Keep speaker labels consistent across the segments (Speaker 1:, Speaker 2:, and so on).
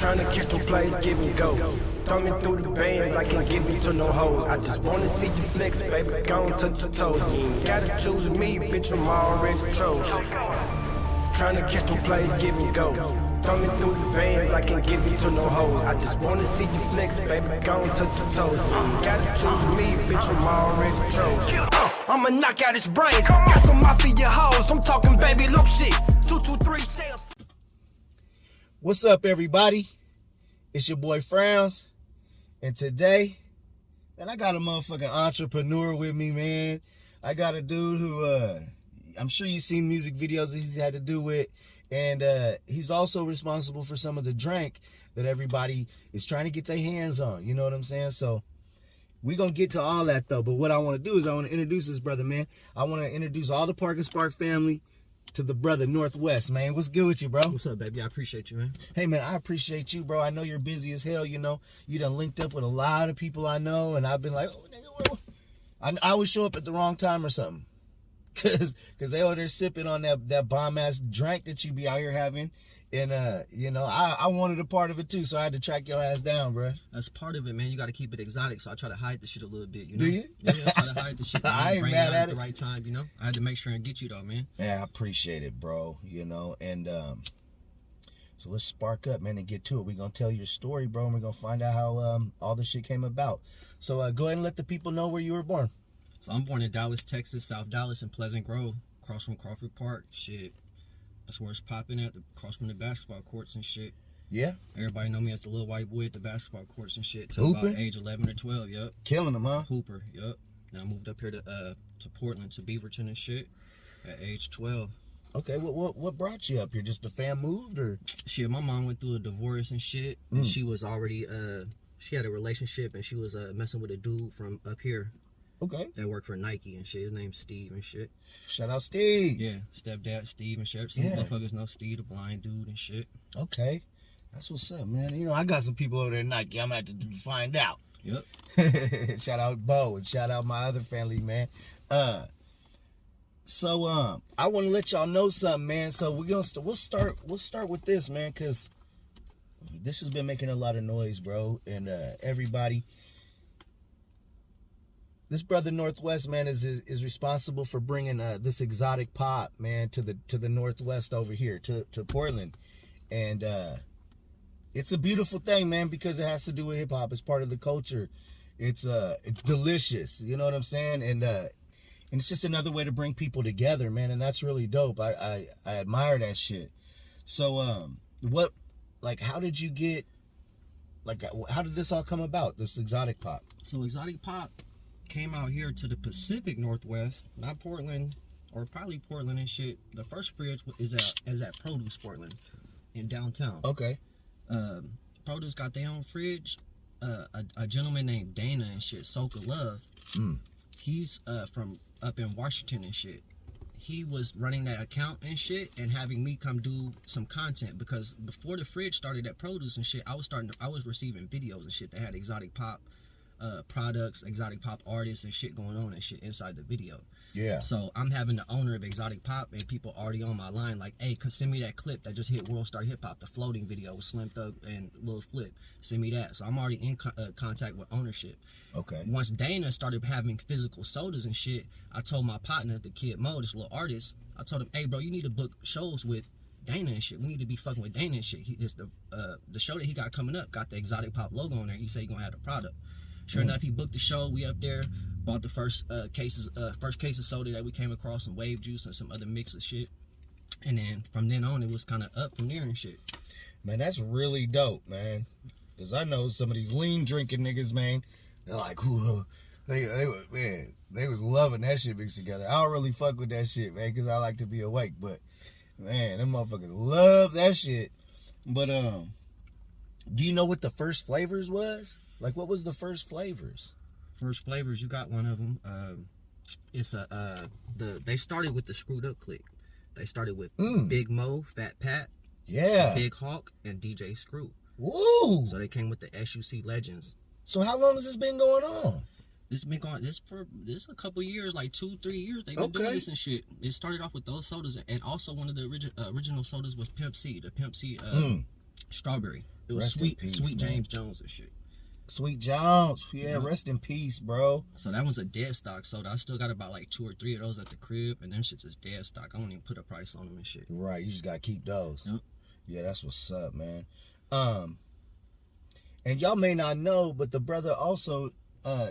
Speaker 1: Tryna catch them plays, give and go. Thumbing through the bands, I can't give you to no hoes. I just wanna see you flex, baby, go and touch your toes. You ain't gotta choose me, bitch, I'm already chose. Tryna catch them plays, give and go. Thumbing through the bands, I can't give you to no hoes. I just wanna see you flex, baby, go and touch your toes. You ain't gotta choose me, bitch, I'm already chose. I'ma knock out his brains, got some mafia hoes, I'm talking baby low shit. 223 sales.
Speaker 2: What's up, everybody? It's your boy Frowns, and today, man, I got a motherfucking entrepreneur with me, man. I got a dude who, I'm sure you've seen music videos that he's had to do with, and he's also responsible for some of the drink that everybody is trying to get their hands on, you know what I'm saying? So, we're going to get to all that, though, but what I want to do is I want to introduce this brother, man. I want to introduce all the Park and Spark family to the brother Northwest, man. What's good with you, bro?
Speaker 3: What's up, baby? I appreciate you, man.
Speaker 2: Hey, man, I appreciate you, bro. I know you're busy as hell, you know. You done linked up with a lot of people I know, and I've been like, oh, nigga, I always show up at the wrong time or something. Cause they over there sipping on that bomb-ass drink that you be out here having. And, you know, I wanted a part of it, too, so I had to track your ass down, bro.
Speaker 3: That's part of it, man. You got to keep it exotic, so I try to hide the shit a little bit, you know?
Speaker 2: Do you?
Speaker 3: Yeah, I try to hide the shit. Man.
Speaker 2: I ain't
Speaker 3: Bring
Speaker 2: mad
Speaker 3: it out
Speaker 2: at
Speaker 3: at
Speaker 2: it.
Speaker 3: the right time, you know? I had to make sure and get you, though, man.
Speaker 2: Yeah, I appreciate it, bro, you know. And so let's spark up, man, and get to it. We're going to tell your story, bro, and we're going to find out how all this shit came about. So go ahead and let the people know where you were born.
Speaker 3: So I'm born in Dallas, Texas, South Dallas in Pleasant Grove, across from Crawford Park. Shit, that's where it's popping at, across from the basketball courts and shit.
Speaker 2: Yeah?
Speaker 3: Everybody know me as the little white boy at the basketball courts and shit. Till
Speaker 2: Hooping?
Speaker 3: about age 11 or 12, yup.
Speaker 2: Killing them, huh?
Speaker 3: Hooper, yup. Now I moved up here to Portland, to Beaverton and shit at age 12.
Speaker 2: Okay, what brought you up here? Just the fam moved, or?
Speaker 3: Shit, my mom went through a divorce and shit. And she was already, she had a relationship and she was messing with a dude from up here.
Speaker 2: Okay.
Speaker 3: That worked for Nike and shit. His name's Steve and shit.
Speaker 2: Shout out Steve.
Speaker 3: Yeah, stepdad Steve and shit. Some motherfuckers know Steve, the blind dude and shit.
Speaker 2: Okay. That's what's up, man. You know, I got some people over there at Nike. I'm going to have to find out.
Speaker 3: Yep.
Speaker 2: Shout out Bo and shout out my other family, man. So I want to let y'all know something, man. So we'll start with this, man, because this has been making a lot of noise, bro. And everybody, this brother Northwest, man, is responsible for bringing this exotic pop, man, to the Northwest over here to Portland, and it's a beautiful thing, man, because it has to do with hip hop. It's part of the culture. It's delicious, you know what I'm saying, and it's just another way to bring people together, man, and that's really dope. I admire that shit. So how did you get, how did this all come about, this exotic pop?
Speaker 3: So exotic pop came out here to the Pacific Northwest, not Portland, or probably Portland and shit. The first fridge is at Produce Portland in downtown.
Speaker 2: Okay.
Speaker 3: Produce got their own fridge. A gentleman named Dana and shit, Soka Love. He's from up in Washington and shit. He was running that account and shit and having me come do some content, because before the fridge started at Produce and shit, I was receiving videos and shit that had exotic pop products, exotic pop artists and shit going on and shit inside the video. Yeah. So I'm having the owner of Exotic Pop and people already on my line like, hey, send me that clip that just hit World Star Hip Hop, the floating video with Slim Thug and Lil Flip. Send me that. So I'm already in contact with ownership. Okay. Once Dana started having physical sodas and shit, I told my partner, the Kid Mo, this little artist, I told him, hey, bro, you need to book shows with Dana and shit. We need to be fucking with Dana and shit. The show that he got coming up got the Exotic Pop logo on there. He said he gonna have the product. Sure enough, he booked the show. We up there, bought the first case of soda that we came across, some wave juice and some other mix of shit. And then from then on, it was kind of up from there and shit.
Speaker 2: Man, that's really dope, man. Because I know some of these lean drinking niggas, man, they're like, ooh, they was loving that shit mixed together. I don't really fuck with that shit, man, because I like to be awake. But, man, them motherfuckers love that shit. But, do you know what the first flavors was? Like, what was the first flavors?
Speaker 3: First flavors, you got one of them. They started with the Screwed Up Clique. They started with Big Mo, Fat Pat, Big Hawk, and DJ Screw.
Speaker 2: Woo!
Speaker 3: So they came with the SUC Legends.
Speaker 2: So how long has this been going on?
Speaker 3: It's been going this a couple years, like 2-3 years. They've been doing this and shit. It started off with those sodas, and also one of the original sodas was Pimp C, the Pimp C strawberry. It was
Speaker 2: Rest in
Speaker 3: Sweet
Speaker 2: peace,
Speaker 3: Sweet
Speaker 2: man.
Speaker 3: James Jones and shit.
Speaker 2: Sweet Jones. Yeah,
Speaker 3: Yeah.
Speaker 2: rest in peace, bro.
Speaker 3: So that was a dead stock soda. I still got about like 2 or 3 of those at the crib, and them shits is dead stock. I don't even put a price on them and shit.
Speaker 2: Right, you just gotta keep those.
Speaker 3: Yep.
Speaker 2: Yeah, that's what's up, man. And y'all may not know, but the brother also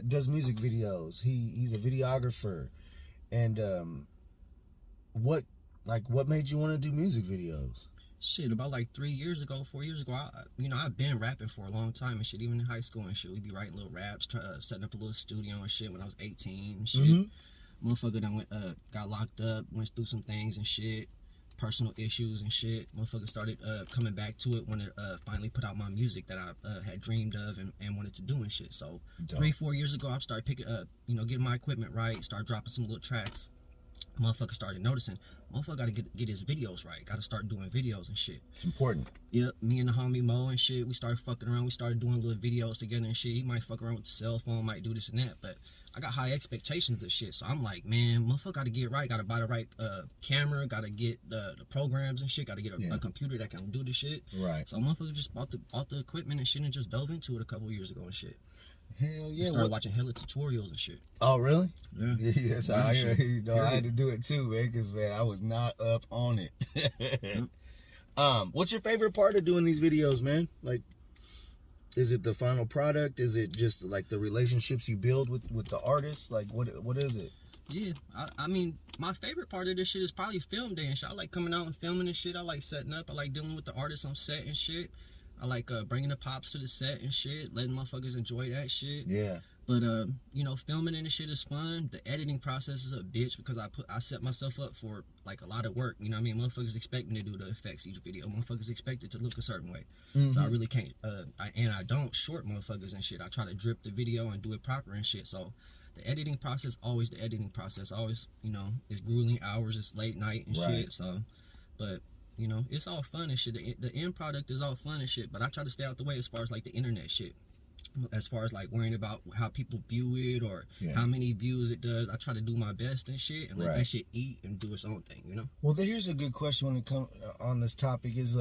Speaker 2: does music videos. He's a videographer. And what made you want to do music videos?
Speaker 3: Shit, about like 3 years ago, 4 years ago, I've been rapping for a long time and shit. Even in high school and shit, we'd be writing little raps, setting up a little studio and shit when I was 18 and shit. Motherfucker done got locked up, went through some things and shit, personal issues and shit. Motherfucker started coming back to it when it finally put out my music that I had dreamed of and wanted to do and shit. So
Speaker 2: Dope.
Speaker 3: 3-4 years ago, I started picking up, getting my equipment right, started dropping some little tracks. Motherfucker started noticing, motherfucker gotta get his videos right, gotta start doing videos and shit.
Speaker 2: It's important.
Speaker 3: Yep, me and the homie Mo and shit, we started fucking around, we started doing little videos together and shit. He might fuck around with the cell phone, might do this and that, but I got high expectations of shit, so I'm like, man, motherfucker gotta get right, gotta buy the right camera, gotta get the programs and shit, gotta get a computer that can do the shit.
Speaker 2: Right.
Speaker 3: So motherfucker just bought the equipment and shit and just dove into it a couple years ago and shit.
Speaker 2: Hell yeah.
Speaker 3: Started watching hella tutorials and shit.
Speaker 2: Oh, really?
Speaker 3: Yeah.
Speaker 2: Yes, I had to do it too, man, because, man, I was not up on it. What's your favorite part of doing these videos, man? Like, is it the final product? Is it just, like, the relationships you build with the artists? Like, what is it?
Speaker 3: Yeah, I mean, my favorite part of this shit is probably film day and shit. I like coming out and filming and shit. I like setting up. I like dealing with the artists on set and shit. I like bringing the pops to the set and shit, letting motherfuckers enjoy that shit.
Speaker 2: Yeah.
Speaker 3: But filming and the shit is fun. The editing process is a bitch because I set myself up for like a lot of work. You know what I mean? Motherfuckers expect me to do the effects each video. Motherfuckers expect it to look a certain way. So I really can't. I don't short motherfuckers and shit. I try to drip the video and do it proper and shit. So the editing process, always the editing process. Always, it's grueling hours. It's late night and shit. So, but. It's all fun and shit. The end product is all fun and shit, but I try to stay out the way as far as like the internet shit. As far as like worrying about how people view it or how many views it does, I try to do my best and shit and let that shit eat and do its own thing,
Speaker 2: Well, here's a good question when it comes on this topic is,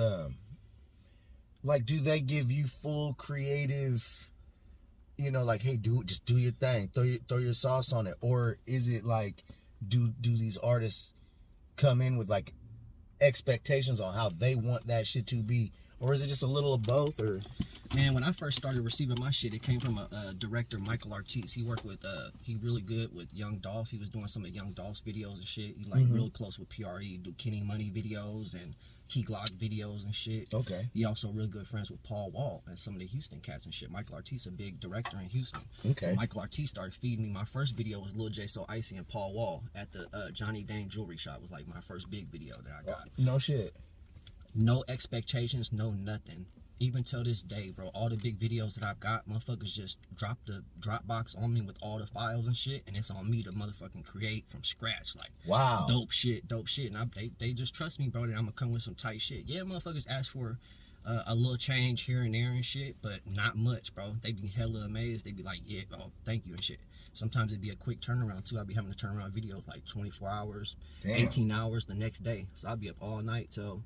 Speaker 2: like, do they give you full creative, like, hey, just do your thing, throw your sauce on it, or is it like, do these artists come in with like expectations on how they want that shit to be, or is it just a little of both? Or
Speaker 3: man, when I first started receiving my shit, it came from a director, Michael Artiste. He worked with he really good with Young Dolph. He was doing some of Young Dolph's videos and shit. He like real close with PRE, do Kenny Money videos and Key Glock videos and shit.
Speaker 2: Okay.
Speaker 3: He also real good friends with Paul Wall and some of the Houston cats and shit. Michael Artiste, a big director in Houston.
Speaker 2: Okay.
Speaker 3: So Michael Artiste started feeding me. My first video was Lil J So Icy and Paul Wall at the Johnny Dang Jewelry Shop. Was like my first big video that I got.
Speaker 2: No shit.
Speaker 3: No expectations, no nothing. Even till this day, bro, all the big videos that I've got, motherfuckers just drop the Dropbox on me with all the files and shit, and it's on me to motherfucking create from scratch. Like,
Speaker 2: wow,
Speaker 3: dope shit. And they just trust me, bro, that I'm gonna come with some tight shit. Yeah, motherfuckers ask for a little change here and there and shit, but not much, bro. They be hella amazed. They be like, yeah, oh, thank you and shit. Sometimes it'd be a quick turnaround too. I'd be having to turn around videos like 24 hours, 18 hours the next day. So I'd be up all night till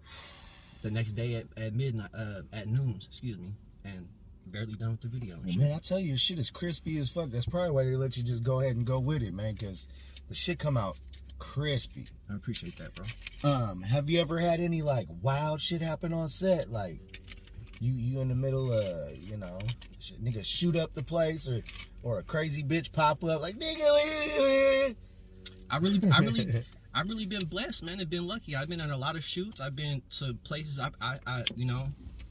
Speaker 3: the next day at midnight, at noon, excuse me, and barely done with the video. And shit.
Speaker 2: Man, I tell you, your shit is crispy as fuck. That's probably why they let you just go ahead and go with it, man, because the shit come out crispy.
Speaker 3: I appreciate that, bro.
Speaker 2: Have you ever had any like wild shit happen on set? Like you in the middle of, nigga shoot up the place or a crazy bitch pop up like nigga.
Speaker 3: I've really been blessed, man, and been lucky. I've been in a lot of shoots. I've been to places,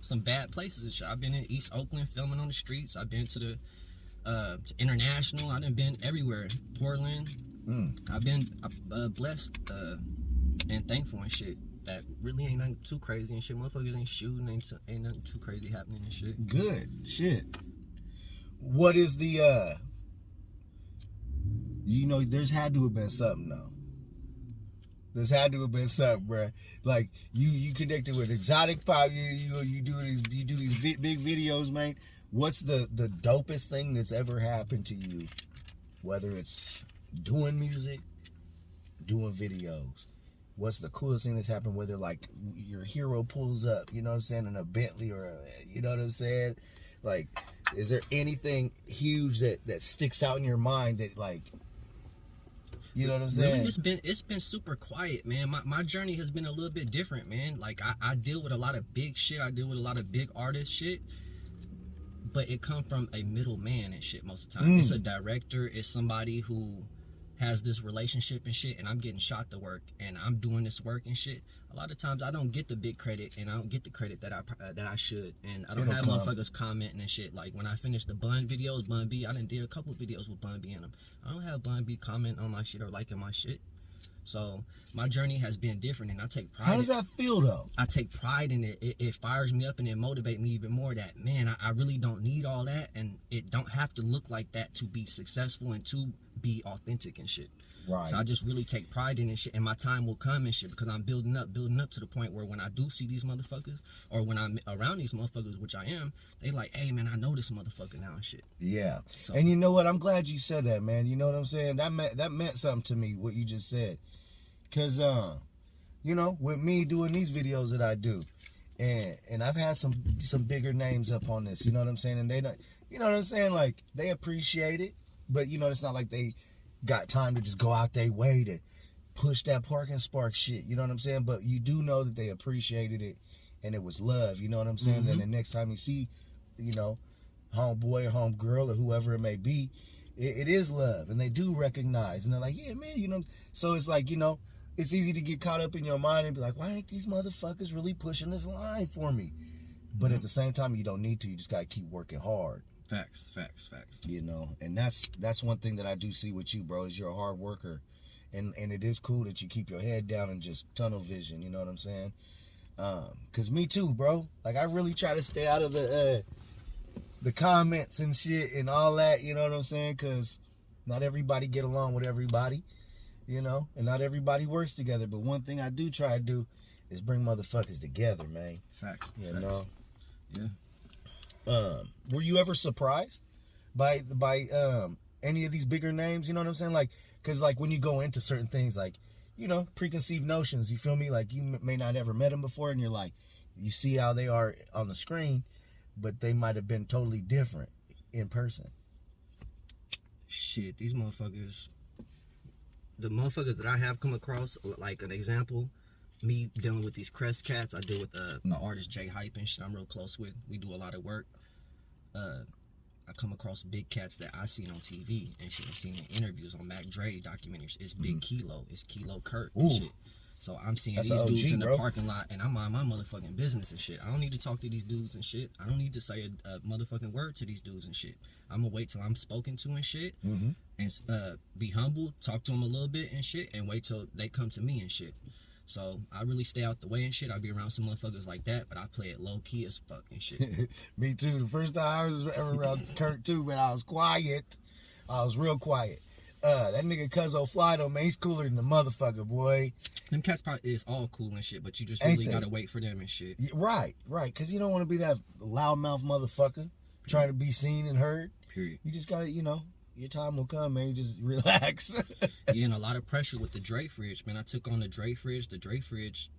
Speaker 3: some bad places and shit. I've been in East Oakland filming on the streets. I've been to international. I done been everywhere. Portland. I've been blessed and thankful and shit. That really ain't nothing too crazy and shit. Motherfuckers ain't shooting, ain't nothing too crazy happening and shit.
Speaker 2: Good shit. What is the there's had to have been something though. There's had to have been something, bruh. Like you connected with exotic pop. You do these big videos, man. What's the dopest thing that's ever happened to you? Whether it's doing music, doing videos, what's the coolest thing that's happened, whether like your hero pulls up, you know what I'm saying, in a Bentley or you know what I'm saying? Like, is there anything huge that sticks out in your mind that, like, you know what I'm saying?
Speaker 3: Really, it's been super quiet, man. My journey has been a little bit different, man. Like, I deal with a lot of big shit. I deal with a lot of big artist shit. But it come from a middleman and shit most of the time. It's a director. It's somebody who has this relationship and shit, and I'm getting shot to work, and I'm doing this work and shit. A lot of times I don't get the big credit, and I don't get the credit that I should, and I don't have motherfuckers commenting and shit. Like when I finished the Bun videos, Bun B, I done did a couple videos with Bun B in them. I don't have Bun B comment on my shit or liking my shit. So my journey has been different, and I take pride.
Speaker 2: How does that feel though?
Speaker 3: I take pride in it. It fires me up and it motivates me even more that, man, I really don't need all that, and it don't have to look like that to be successful and to be authentic and shit.
Speaker 2: Right.
Speaker 3: So I just really take pride in it shit, and my time will come and shit, because I'm building up to the point where when I do see these motherfuckers, or when I'm around these motherfuckers, which I am, they like, hey man, I know this motherfucker now and shit.
Speaker 2: Yeah.
Speaker 3: So,
Speaker 2: and you know what? I'm glad you said that, man. You know what I'm saying? That meant something to me, what you just said. Cause you know, with me doing these videos that I do, and I've had some bigger names up on this, you know what I'm saying? And they don't, you know what I'm saying? Like, they appreciate it, but you know, it's not like they got time to just go out their way to push that Parking Spark shit, you know what I'm saying? But you do know that they appreciated it, and it was love, you know what I'm saying? And the next time you see, you know, homeboy or homegirl or whoever it may be, it is love, and they do recognize, and they're like, yeah, man, you know. So it's like, you know, it's easy to get caught up in your mind and be like, why ain't these motherfuckers really pushing this line for me? But at the same time, you don't need to. You just got to keep working hard.
Speaker 3: Facts.
Speaker 2: You know, and that's one thing that I do see with you, bro, is you're a hard worker. And it is cool that you keep your head down and just tunnel vision, you know what I'm saying? Because me too, bro. Like, I really try to stay out of the comments and shit and all that, you know what I'm saying? Because not everybody get along with everybody, you know? And not everybody works together. But one thing I do try to do is bring motherfuckers together, man.
Speaker 3: Facts.
Speaker 2: You know?
Speaker 3: Yeah.
Speaker 2: Were you ever surprised by any of these bigger names? You know what I'm saying? Like, because like when you go into certain things, like, you know, preconceived notions, you feel me? Like, you may not ever met them before, and you're like, you see how they are on the screen, but they might have been totally different in person.
Speaker 3: Shit, these motherfuckers, the motherfuckers that I have come across, like an example, me dealing with these Crest cats. I deal with an artist, Jay Hype and shit, I'm real close with. We do a lot of work. I come across big cats that I seen on TV and shit, and seen in interviews on Mac Dre documentaries. It's Big Kilo, it's Kilo Kurt and shit. So I'm seeing these dudes in the parking lot, and I'm on my motherfucking business and shit. I don't need to talk to these dudes and shit. I don't need to say a motherfucking word to these dudes and shit. I'm gonna wait till I'm spoken to and shit, and be humble, talk to them a little bit and shit, and wait till they come to me and shit. So I really stay out the way and shit. I be around some motherfuckers like that, but I play it low key as fuck and shit.
Speaker 2: Me too. The first time I was ever around Kurt too, man, I was quiet. I was real quiet. That nigga Cuzzo Fly though, man, he's cooler than the motherfucker, boy.
Speaker 3: Them cats probably is all cool and shit, but you just really gotta wait for them and shit.
Speaker 2: Right, because you don't want to be that loudmouth motherfucker trying to be seen and heard.
Speaker 3: Period.
Speaker 2: You just gotta, you know, your time will come, man. You just relax.
Speaker 3: Yeah, and a lot of pressure with the Dre fridge, man. I took on the Dre fridge. The Dre fridge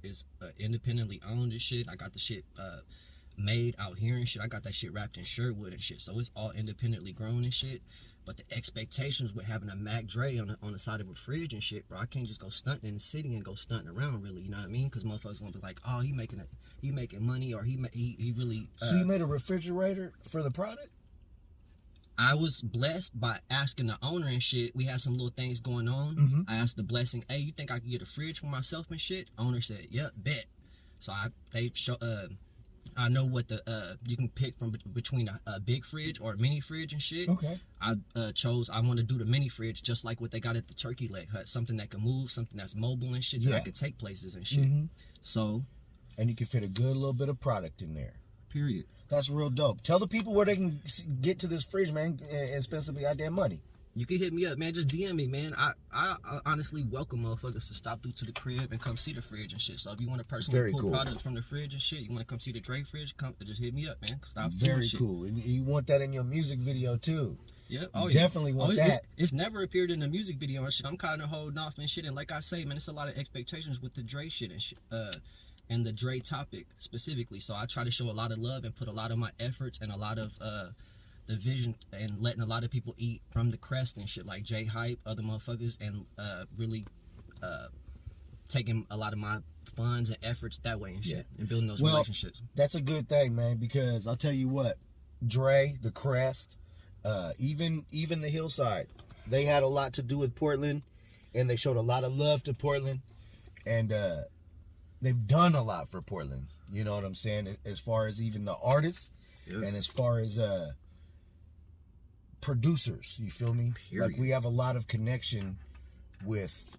Speaker 3: is independently owned and shit. I got the shit made out here and shit. I got that shit wrapped in Sherwood and shit. So it's all independently grown and shit. But the expectations with having a Mac Dre on the side of a fridge and shit, bro, I can't just go stunting in the city and go stunting around, really. You know what I mean? Because motherfuckers gonna be like, oh, he making money, or he really.
Speaker 2: So you made a refrigerator for the product?
Speaker 3: I was blessed by asking the owner and shit. We had some little things going on. I asked the blessing, hey, you think I could get a fridge for myself and shit? Owner said, yep, bet. So I know what you can pick from between a big fridge or a mini fridge and shit.
Speaker 2: Okay.
Speaker 3: I want to do the mini fridge just like what they got at the Turkey Leg Hut. Something that can move, something that's mobile and shit, that I could take places and shit. So.
Speaker 2: And you can fit a good little bit of product in there.
Speaker 3: Period.
Speaker 2: That's real dope. Tell the people where they can get to this fridge, man, and spend some goddamn money.
Speaker 3: You can hit me up, man. Just DM me, man. I honestly welcome motherfuckers to stop through to the crib and come see the fridge and shit. So if you want to personally pull products from the fridge and shit, you want to come see the Dre fridge, come just hit me up, man. Stop.
Speaker 2: Very cool. And you want that in your music video too.
Speaker 3: Yeah,
Speaker 2: Definitely want that.
Speaker 3: It's never appeared in a music video and shit. I'm kind of holding off and shit. And like I say, man, it's a lot of expectations with the Dre shit and shit. And the Dre topic specifically. So I try to show a lot of love and put a lot of my efforts and a lot of the vision and letting a lot of people eat from the crest and shit, like J Hype, other motherfuckers, and really taking a lot of my funds and efforts that way and shit, and building those relationships.
Speaker 2: That's a good thing, man, because I'll tell you what, Dre, the crest, even the Hillside, they had a lot to do with Portland, and they showed a lot of love to Portland, and they've done a lot for Portland. You know what I'm saying? As far as even the artists, and as far as producers, you feel me?
Speaker 3: Period.
Speaker 2: Like, we have a lot of connection with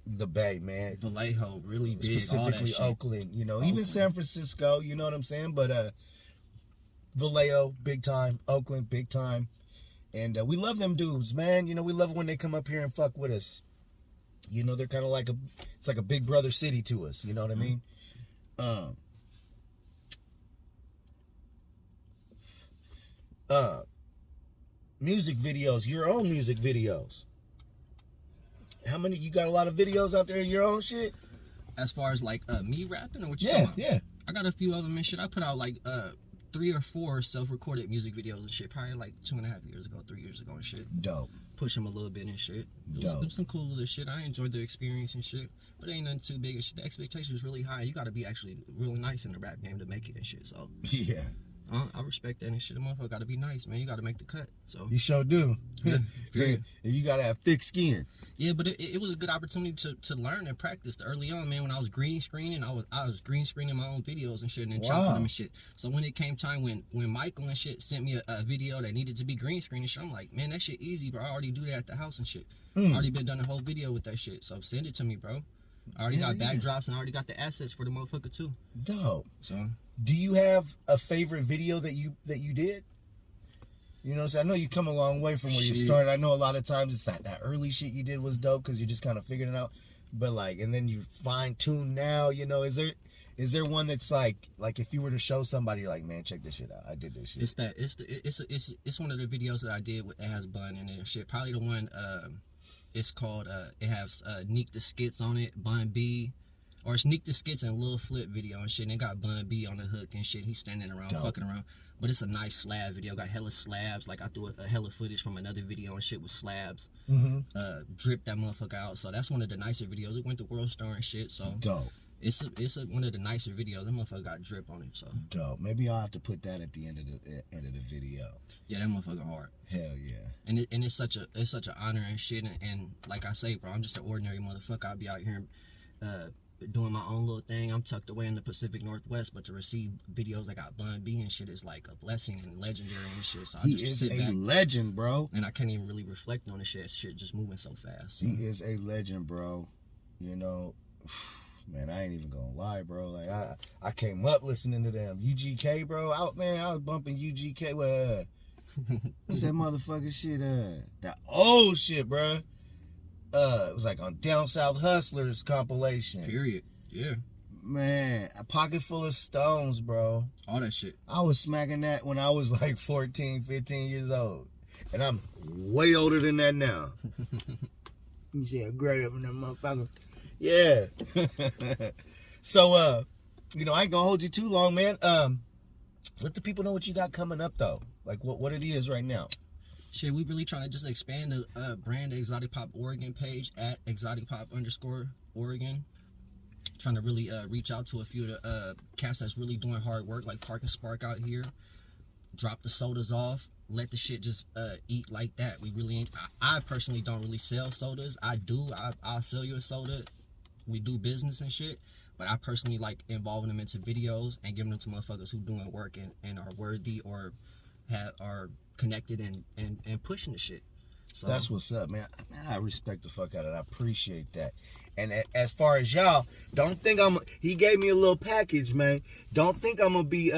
Speaker 2: the Bay, man.
Speaker 3: Vallejo, really big.
Speaker 2: Specifically Oakland, you know, even San Francisco, you know what I'm saying? But Vallejo, big time. Oakland, big time. And we love them dudes, man. You know, we love when they come up here and fuck with us. You know, they're kind of like it's like a big brother city to us. You know what I mean? Music videos, your own music videos. How many, you got a lot of videos out there, your own shit?
Speaker 3: As far as like me rapping or what you talking about?
Speaker 2: Yeah.
Speaker 3: I got a few of them and shit. I put out like 3 or 4 self-recorded music videos and shit, probably like 2.5 years ago, 3 years ago and shit.
Speaker 2: Dope.
Speaker 3: Push them a little bit and shit. It was some cool little shit. I enjoyed the experience and shit, but it ain't nothing too big and shit. The expectation is really high. You gotta be actually really nice in the rap game to make it and shit. So
Speaker 2: yeah,
Speaker 3: I respect that and shit. The motherfucker gotta be nice, man. You gotta make the cut. So
Speaker 2: you sure do.
Speaker 3: Yeah.
Speaker 2: And you gotta have thick skin.
Speaker 3: Yeah, but it was a good opportunity to learn and practice early on, man. When I was green screening, I was green screening my own videos and shit, and then chopping them and shit. So when it came time when Michael and shit sent me a video that needed to be green screened and shit, I'm like, man, that shit easy, bro. I already do that at the house and shit. I already been done a whole video with that shit. So send it to me, bro. I already got backdrops and I already got the assets for the motherfucker too.
Speaker 2: Dope.
Speaker 3: So
Speaker 2: do you have a favorite video that you did? You know what I'm saying? I know you come a long way from where you started. I know a lot of times it's that early shit you did was dope because you just kind of figured it out. But like, and then you fine tune now, you know, is there one that's like if you were to show somebody, you're like, man, check this shit out. I did this shit.
Speaker 3: It's one of the videos that I did with, it has Bun in it and shit. Probably the one, it's called, it has Neek the Skits on it, Bun B. Or it's Neek the Skits and Lil Flip video and shit. And it got Bun B on the hook and shit. He's standing around, fucking around. But it's a nice slab video. Got hella slabs. Like I threw a hella footage from another video and shit with slabs. Dripped that motherfucker out. So that's one of the nicer videos. It went to World Star and shit. So
Speaker 2: dope.
Speaker 3: It's one of the nicer videos. That motherfucker got drip on it. So
Speaker 2: dope. Maybe I'll have to put that at the end of the video.
Speaker 3: Yeah, that motherfucker hard.
Speaker 2: Hell yeah.
Speaker 3: And it's such an honor and shit. And like I say, bro, I'm just an ordinary motherfucker. I'll be out here doing my own little thing. I'm tucked away in the Pacific Northwest, but to receive videos that got Bun B and shit is like a blessing and legendary and shit. So I just sit back. He is a legend, bro. And I can't even really reflect on the shit. Shit just moving so fast. So.
Speaker 2: He is a legend, bro. You know, man, I ain't even gonna lie, bro. Like I came up listening to them UGK, bro. I was bumping UGK. What's that motherfucking shit? That old shit, bro. It was like on Down South Hustlers compilation.
Speaker 3: Period. Yeah.
Speaker 2: Man, a pocket full of stones, bro.
Speaker 3: All that shit.
Speaker 2: I was smacking that when I was like 14, 15 years old. And I'm way older than that now. You see a gray up in that motherfucker. Yeah. So, you know, I ain't gonna hold you too long, man. Let the people know what you got coming up, though. Like what it is right now.
Speaker 3: Shit, we really trying to just expand the brand Exotic Pop Oregon page at exoticpop_Oregon. Trying to really reach out to a few of the cats that's really doing hard work, like Park and Spark out here. Drop the sodas off. Let the shit just eat like that. We really ain't. I personally don't really sell sodas. I do. I'll sell you a soda. We do business and shit. But I personally like involving them into videos and giving them to motherfuckers who doing work and are worthy or are connected and pushing the shit. So
Speaker 2: that's what's up, man. I respect the fuck out of that. I appreciate that. And as far as y'all, don't think he gave me a little package, man. Don't think I'm gonna be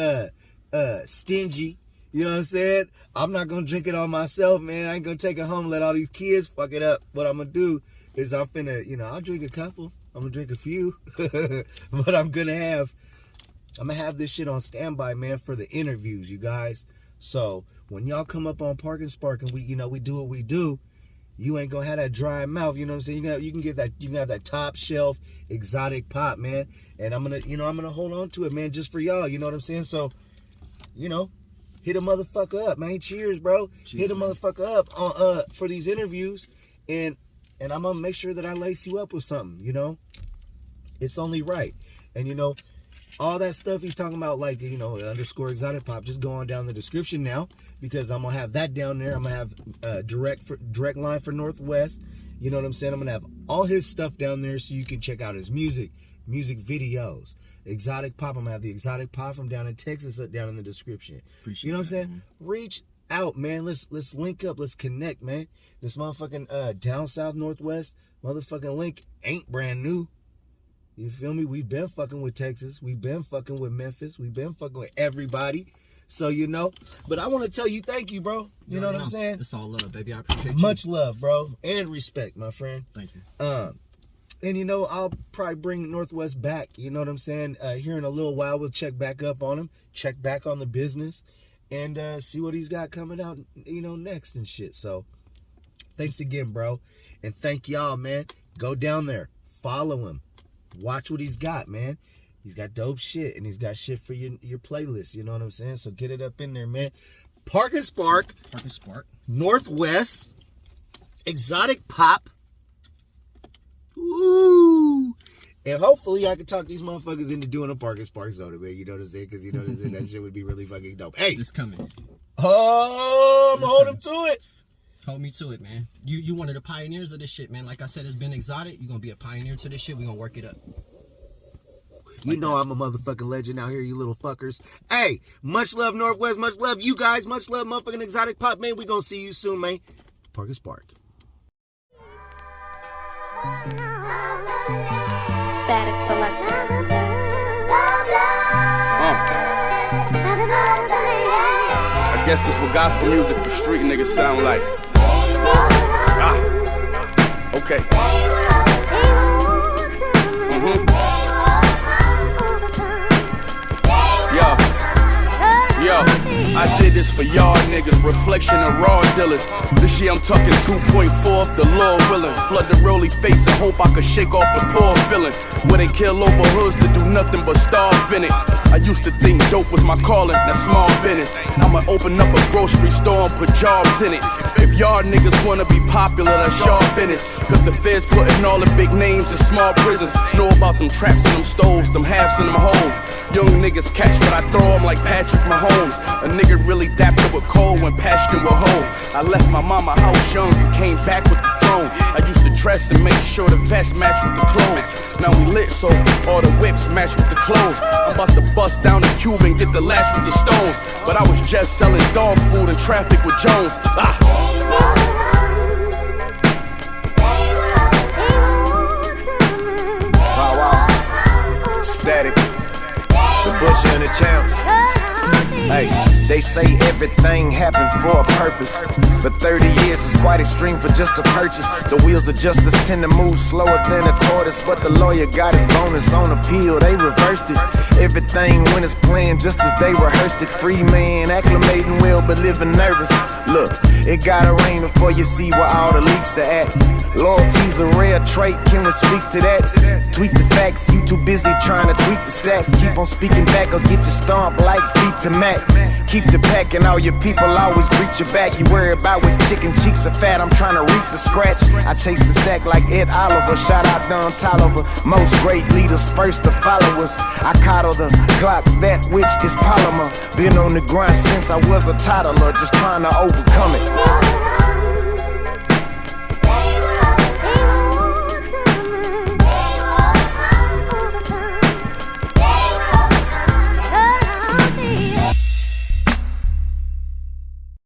Speaker 2: stingy. You know what I'm saying? I'm not gonna drink it all myself, man. I ain't gonna take it home and let all these kids fuck it up. What I'm gonna do is I'll drink a couple. I'm gonna drink a few. But I'm gonna have I'm gonna have this shit on standby, man, for the interviews, you guys. So when y'all come up on Park and Spark and we do what we do, you ain't gonna have that dry mouth. You know what I'm saying? You can have that top shelf exotic pop, man. And I'm gonna hold on to it, man, just for y'all. You know what I'm saying? So, hit a motherfucker up, man. Cheers, bro.
Speaker 3: Cheers,
Speaker 2: hit a motherfucker up on for these interviews, and I'm gonna make sure that I lace you up with something. It's only right. And all that stuff he's talking about, like, underscore exotic pop, just go on down the description now, because I'm gonna have that down there. I'm gonna have direct line for Northwest. You know what I'm saying? I'm gonna have all his stuff down there so you can check out his music videos. Exotic pop, I'm gonna have the exotic pop from down in Texas down in the description.
Speaker 3: Appreciate
Speaker 2: what I'm saying?
Speaker 3: Man.
Speaker 2: Reach out, man. Let's link up. Let's connect, man. This motherfucking down south Northwest motherfucking link ain't brand new. You feel me? We've been fucking with Texas. We've been fucking with Memphis. We've been fucking with everybody. So, but I want to tell you thank you, bro. You know what I'm saying?
Speaker 3: It's all love, baby. I appreciate you.
Speaker 2: Much love, bro. And respect, my friend.
Speaker 3: Thank you.
Speaker 2: And I'll probably bring Northwest back. You know what I'm saying? Here in a little while, we'll check back up on him, check back on the business, and see what he's got coming out, next and shit. So, thanks again, bro. And thank y'all, man. Go down there. Follow him. Watch what he's got, man. He's got dope shit, and he's got shit for your playlist. You know what I'm saying? So get it up in there, man. Park and Spark. Northwest. Exotic pop. Ooh. And hopefully I can talk these motherfuckers into doing a Park and Spark soda, man. You know what I'm saying? Because that shit would be really fucking dope. Hey.
Speaker 3: It's coming.
Speaker 2: Oh, I'm hold him to it.
Speaker 3: Hold me to it, man. You one of the pioneers of this shit, man. Like I said, it's been exotic. You're going to be a pioneer to this shit. We're going to work it up.
Speaker 2: I'm a motherfucking legend out here, you little fuckers. Hey, much love, Northwest. Much love, you guys. Much love, motherfucking exotic pop, man. We gonna see you soon, man. Park and Spark.
Speaker 4: Static Selector.
Speaker 5: I guess this what gospel music for street niggas sound like. Okay. Yo, I did this for y'all niggas, reflection of raw dealers. This year I'm tucking 2.4 off the Lord willing. Flood the rolly face and hope I could shake off the poor feeling. Where they kill over hoods to do nothing but starve in it. I used to think dope was my calling, that's small business. I'ma open up a grocery store and put jobs in it. If y'all niggas wanna be popular, that's y'all business. Cause the feds putting all the big names in small prisons. Know about them traps and them stoves, them halves and them holes. Young niggas catch what I throw them like Patrick Mahomes. A nigga really dapped up with cold when Passion was home. I left my mama house young and came back with the throne. I used to dress and make sure the vest matched with the clothes. Now we lit so all the whips match with the clothes. I'm about to bust down the cube and get the latch with the stones. But I was just selling dog food in traffic with Jones. Wow. Static. The butcher and the champ. Hey, they say everything happens for a purpose, but 30 years is quite extreme for just a purchase. The wheels of justice tend to move slower than a tortoise, but the lawyer got his bonus on appeal, they reversed it. Everything went as planned just as they rehearsed it. Free man, acclimating well but living nervous. Look, it gotta rain before you see where all the leaks are at. Loyalty's a rare trait, can we speak to that? Tweet the facts, you too busy trying to tweak the stats. Keep on speaking back or get you stomped like feet to mat. Keep the pack and all your people always greet your back. You worry about which chicken cheeks are fat, I'm trying to reap the scratch. I chase the sack like Ed Oliver, shout out Don Tolliver. Most great leaders first to followers. I coddle the clock, that which is polymer. Been on the grind since I was a toddler, just trying to overcome it.